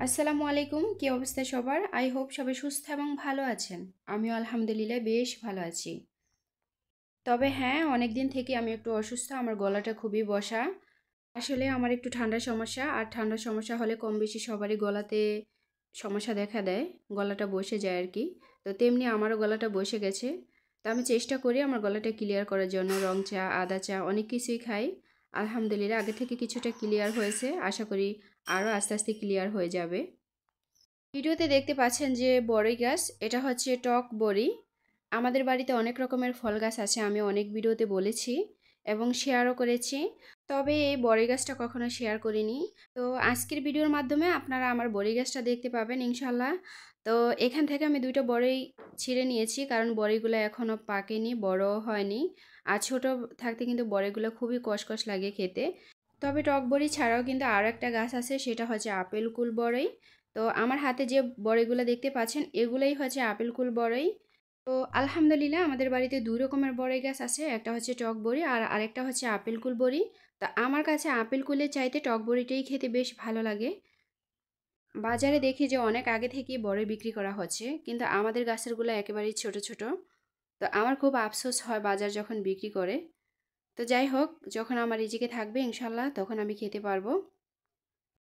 আসসালামু আলাইকুম। কি অবস্থা সবার? আই হোপ সবাই সুস্থ এবং ভালো আছেন। আমিও আলহামদুলিল্লাহ বেশ ভালো আছি। তবে হ্যাঁ, অনেকদিন থেকে আমি একটু অসুস্থ। আমার গলাটা খুবই বসা। আসলে আমার একটু ঠান্ডার সমস্যা, আর ঠান্ডার সমস্যা হলে কম বেশি সবারই গলাতে সমস্যা দেখা দেয়। গলাটা বসে যায় আর কি। তো তেমনি আমারও গলাটা বসে গেছে। তো আমি চেষ্টা করি আমার গলাটা ক্লিয়ার করার জন্য। রং চা, আদা চা অনেক কিছুই খাই। আলহামদুলিল্লাহ আগে থেকে কিছুটা ক্লিয়ার হয়েছে। আশা করি আরও আস্তে আস্তে ক্লিয়ার হয়ে যাবে। ভিডিওতে দেখতে পাচ্ছেন যে বড়ই গাছ, এটা হচ্ছে টক বড়ি। আমাদের বাড়িতে অনেক রকমের ফল গাছ আছে, আমি অনেক ভিডিওতে বলেছি এবং শেয়ারও করেছি। তবে এই বড়ই গাছটা কখনো শেয়ার করিনি। তো আজকের ভিডিওর মাধ্যমে আপনারা আমার বড়ই গাছটা দেখতে পাবেন ইনশাল্লাহ। তো এখান থেকে আমি দুইটা বড়ই ছিঁড়ে নিয়েছি, কারণ বড়িগুলো এখনও পাকেনি, বড় হয়নি। আর ছোট থাকতে কিন্তু বড়িগুলো খুবই কষকষ লাগে খেতে। তবে টক বড়ি ছাড়াও কিন্তু আরও একটা গাছ আছে, সেটা হচ্ছে আপেল কুল বড়ই। তো আমার হাতে যে বড়িগুলো দেখতে পাচ্ছেন এগুলোই হচ্ছে আপেল কুল বড়ই। তো আলহামদুলিল্লাহ আমাদের বাড়িতে দুই রকমের বড়ই গাছ আছে, একটা হচ্ছে টক বড়ি আর আরেকটা হচ্ছে আপেল কুল বড়ি। তা আমার কাছে আপেল কুলের চাইতে টক বড়িটাই খেতে বেশ ভালো লাগে। বাজারে দেখি যে অনেক আগে থেকেই বড়ি বিক্রি করা হচ্ছে, কিন্তু আমাদের গাছেরগুলো একেবারেই ছোট ছোট। তো আমার খুব আফসোস হয় বাজার যখন বিক্রি করে। তো যাই হোক, যখন আমার রিজিকে থাকবে ইনশাল্লাহ তখন আমি খেতে পারবো।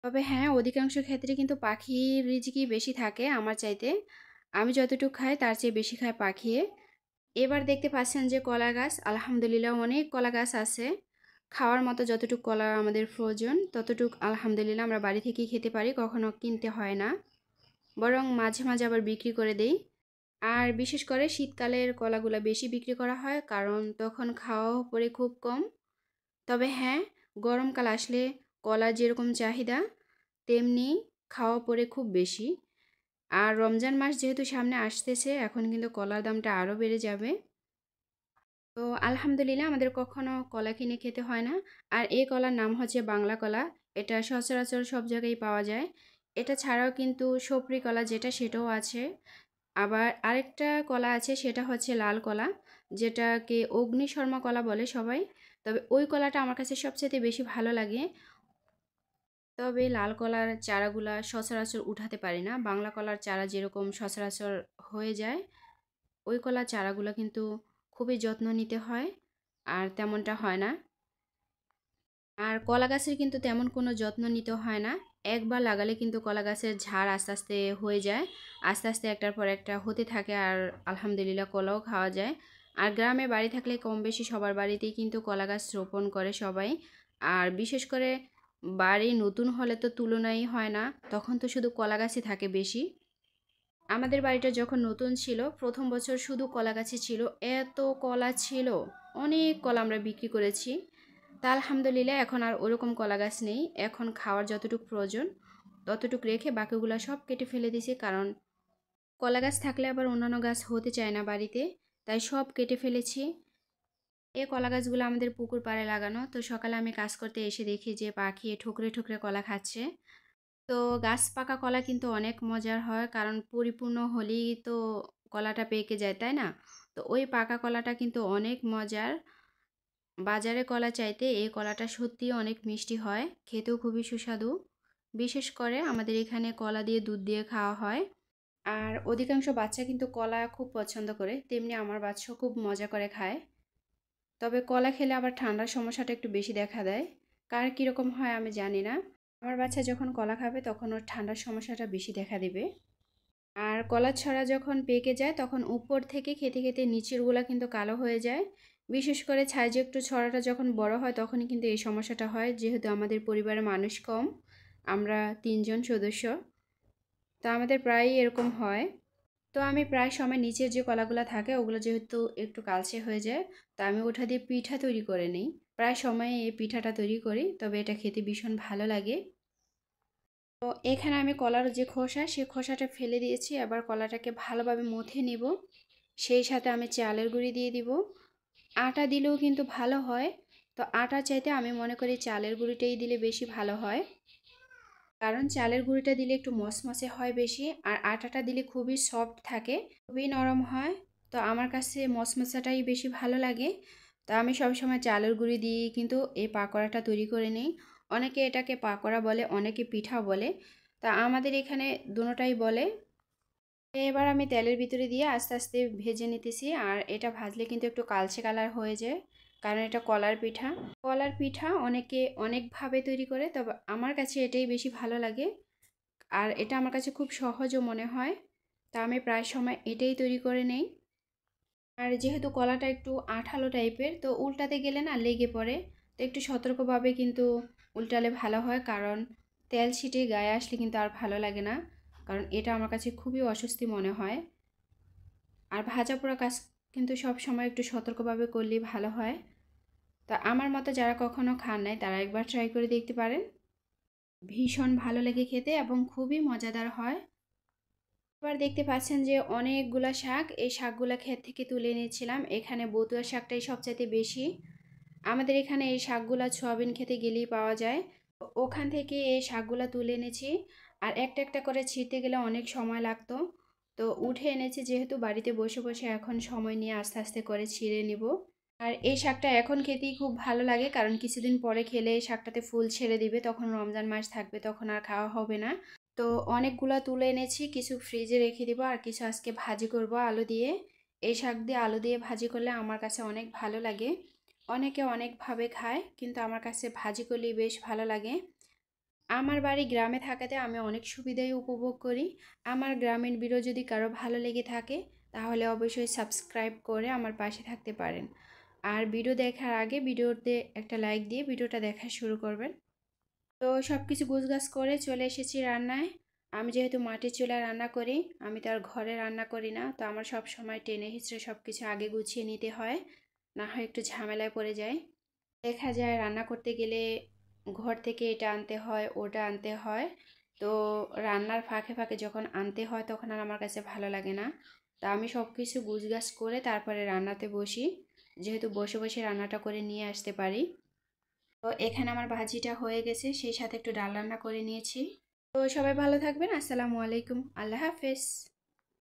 তবে হ্যাঁ, অধিকাংশ ক্ষেত্রে কিন্তু পাখির রিজিকই বেশি থাকে আমার চাইতে। আমি যতটুকু খাই তার চেয়ে বেশি খায় পাখি। এবার দেখতে পাচ্ছেন যে কলা গাছ, আলহামদুলিল্লাহ অনেক কলা গাছ আছে। খাওয়ার মতো যতটুকু কলা আমাদের প্রয়োজন ততটুকু আলহামদুলিল্লাহ আমরা বাড়ি থেকেই খেতে পারি, কখনো কিনতে হয় না। বরং মাঝে মাঝে আবার বিক্রি করে দেই। আর বিশেষ করে শীতকালের কলাগুলো বেশি বিক্রি করা হয়, কারণ তখন খাওয়াও পড়ে খুব কম। তবে হ্যাঁ, গরমকাল আসলে কলার যেরকম চাহিদা তেমনি খাওয়া পড়ে খুব বেশি। আর রমজান মাস যেহেতু সামনে আসতেছে, এখন কিন্তু কলার দামটা আরও বেড়ে যাবে। তো আলহামদুলিল্লাহ আমাদের কখনো কলা কিনে খেতে হয় না। আর এই কলার নাম হচ্ছে বাংলা কলা। এটা সচরাচর সব জায়গায় পাওয়া যায়। এটা ছাড়াও কিন্তু সপরি কলা যেটা, সেটাও আছে। আবার আরেকটা কলা আছে, সেটা হচ্ছে লাল কলা, যেটাকে অগ্নিশর্মা কলা বলে সবাই। তবে ওই কলাটা আমার কাছে সবচেয়ে বেশি ভালো লাগে। তবে লাল কলার চারাগুলা সচরাচর উঠাতে পারি না। বাংলা কলার চারা যেরকম সচরাচর হয়ে যায়, ওই কলার চারাগুলো কিন্তু খুবই যত্ন নিতে হয়, আর তেমনটা হয় না। আর কলা গাছের কিন্তু তেমন কোনো যত্ন নিতে হয় না। একবার লাগালে কিন্তু কলা গাছের ঝাড় আস্তে আস্তে হয়ে যায়। আস্তে আস্তে একটার পর একটা হতে থাকে, আর আলহামদুলিল্লাহ কলাও খাওয়া যায়। আর গ্রামে বাড়ি থাকলে কম বেশি সবার বাড়িতেই কিন্তু কলা গাছ রোপণ করে সবাই। আর বিশেষ করে বাড়ি নতুন হলে তো তুলনাই হয় না, তখন তো শুধু কলা গাছই থাকে বেশি। আমাদের বাড়িটা যখন নতুন ছিল, প্রথম বছর শুধু কলা গাছই ছিল। এত কলা ছিল, অনেক কলা আমরা বিক্রি করেছি। তা আলহামদুলিল্লাহ এখন আর ওরকম কলা গাছ নেই। এখন খাওয়ার যতটুকু প্রয়োজন ততটুকু রেখে বাকিগুলো সব কেটে ফেলে দিয়েছি, কারণ কলা গাছ থাকলে আবার অন্যান্য গাছ হতে চায় না বাড়িতে। তাই সব কেটে ফেলেছি। এই কলা গাছগুলো আমাদের পুকুর পাড়ে লাগানো। তো সকালে আমি কাজ করতে এসে দেখি যে পাখি ঠুকরে ঠুকরে কলা খাচ্ছে। তো গাছ পাকা কলা কিন্তু অনেক মজার হয়, কারণ পরিপূর্ণ হলেই তো কলাটা পেকে যায়, তাই না? তো ওই পাকা কলাটা কিন্তু অনেক মজার। বাজারে কলা চাইতে এই কলাটা সত্যিই অনেক মিষ্টি হয়, খেতেও খুবই সুস্বাদু। বিশেষ করে আমাদের এখানে কলা দিয়ে দুধ দিয়ে খাওয়া হয়। আর অধিকাংশ বাচ্চা কিন্তু কলা খুব পছন্দ করে, তেমনি আমার বাচ্চাও খুব মজা করে খায়। তবে কলা খেলে আবার ঠান্ডার সমস্যাটা একটু বেশি দেখা দেয়। কার কীরকম হয় আমি জানি না। আমার বাচ্চা যখন কলা খাবে তখন ওর ঠান্ডার সমস্যাটা বেশি দেখা দেবে। আর কলার ছড়া যখন পেকে যায় তখন উপর থেকে খেতে খেতে নিচেরগুলা কিন্তু কালো হয়ে যায়। বিশেষ করে সাইজে একটু ছড়াটা যখন বড় হয় তখনই কিন্তু এই সমস্যাটা হয়, যেহেতু আমাদের পরিবারে মানুষ কম, আমরা 3 জন সদস্য। তো আমাদের প্রায়ই এরকম হয়। তো আমি প্রায় সময় নিচের যে কলাগুলো থাকে ওগুলো যেহেতু একটু কালচে হয়ে যায়, তো আমি ওটা দিয়ে পিঠা তৈরি করে নিই। প্রায় সময় এই পিঠাটা তৈরি করি, তবে এটা খেতে ভীষণ ভালো লাগে। তো এখানে আমি কলার যে খোসা, সেই খোসাটা ফেলে দিয়েছি। এবার কলাটাকে ভালোভাবে মথে নিব। সেই সাথে আমি চালের গুঁড়ি দিয়ে দিব। আটা দিলেও কিন্তু ভালো হয়। তো আটা চাইতে আমি মনে করি চালের গুঁড়িটাই দিলে বেশি ভালো হয়, কারণ চালের গুঁড়িটা দিলে একটু মসমসে হয় বেশি, আর আটাটা দিলে খুবই সফট থাকে, খুবই নরম হয়। তো আমার কাছে মসমসাটাই বেশি ভালো লাগে। তো আমি সবসময় চালের গুঁড়ি দিয়ে কিন্তু এই পাকোড়াটা তৈরি করে নিই। অনেকে এটাকে পাকোড়া বলে, অনেকে পিঠা বলে। তা আমাদের এখানে দুটোটাই বলে। এবার আমি তেলের ভিতরে দিয়ে আস্তে আস্তে ভেজে নিতেছি, আর এটা ভাজলে কিন্তু একটু কালচে কালার হয়ে যায়, কারণ এটা কলার পিঠা। কলার পিঠা অনেকে অনেকভাবে তৈরি করে, তবে আমার কাছে এটাই বেশি ভালো লাগে, আর এটা আমার কাছে খুব সহজও মনে হয়। তা আমি প্রায় সময় এটাই তৈরি করে নেই। আর যেহেতু কলাটা একটু আঠালো টাইপের, তো উল্টাতে গেলে না লেগে পড়ে। তো একটু সতর্কভাবে কিন্তু উল্টালে ভালো হয়, কারণ তেল ছিটে গায়ে আসলে কিন্তু আর ভালো লাগে না, কারণ এটা আমার কাছে খুবই অস্বস্তি মনে হয়। আর ভাজা পোড়া কাজ কিন্তু সব সময় একটু সতর্কভাবে করলেই ভালো হয়। তো আমার মতো যারা কখনো খান নাই তারা একবার ট্রাই করে দেখতে পারেন। ভীষণ ভালো লাগে খেতে এবং খুবই মজাদার হয়। এবার দেখতে পাচ্ছেন যে অনেকগুলা শাক, এই শাকগুলা ক্ষেত থেকে তুলে নিয়েছিলাম। এখানে বতুয়া শাকটাই সবচাইতে বেশি। আমাদের এখানে এই শাকগুলা সোয়াবিন খেতে গেলেই পাওয়া যায়। ওখান থেকে এই শাকগুলা তুলে এনেছি, আর একটা একটা করে ছিঁড়তে গেলে অনেক সময় লাগতো। তো উঠে এনেছি, যেহেতু বাড়িতে বসে বসে এখন সময় নিয়ে আস্তে আস্তে করে ছিঁড়ে নিব। আর এই শাকটা এখন খেতেই খুব ভালো লাগে, কারণ কিছুদিন পরে খেলে এই শাকটাতে ফুল ছেড়ে দিবে, তখন রমজান মাস থাকবে, তখন আর খাওয়া হবে না। তো অনেকগুলা তুলে এনেছি, কিছু ফ্রিজে রেখে দিব, আর কিছু আজকে ভাজি করব আলু দিয়ে। এই শাক দিয়ে আলু দিয়ে ভাজি করলে আমার কাছে অনেক ভালো লাগে। অনেকে অনেকভাবে খায়, কিন্তু আমার কাছে ভাজি করলেই বেশ ভালো লাগে। আমার বাড়ি গ্রামে থাকাতে আমি অনেক সুবিধাই উপভোগ করি। আমার গ্রামীণ ভিডিও যদি কারো ভালো লেগে থাকে, তাহলে অবশ্যই সাবস্ক্রাইব করে আমার পাশে থাকতে পারেন। আর ভিডিও দেখার আগে ভিডিওতে একটা লাইক দিয়ে ভিডিওটা দেখা শুরু করবেন। তো সব কিছু গুছগাছ করে চলে এসেছি রান্নায়। আমি যেহেতু মাটির চুলায় রান্না করি, আমি তো আর ঘরে রান্না করি না, তো আমার সব সময় টেনে হিচড়ে সব কিছু আগে গুছিয়ে নিতে হয়, না হয় একটু ঝামেলায় পড়ে যায়। দেখা যায় রান্না করতে গেলে ঘর থেকে এটা আনতে হয়, ওটা আনতে হয়। তো রান্নার ফাঁকে ফাঁকে যখন আনতে হয় তখন আর আমার কাছে ভালো লাগে না। তা আমি সব কিছু গুছগাছ করে তারপরে রান্নাতে বসি, যেহেতু বসে বসে রান্নাটা করে নিয়ে আসতে পারি। তো এখানে আমার ভাজিটা হয়ে গেছে, সেই সাথে একটু ডাল রান্না করে নিয়েছি। তো সবাই ভালো থাকবেন। আসসালামু আলাইকুম। আল্লাহ হাফেজ।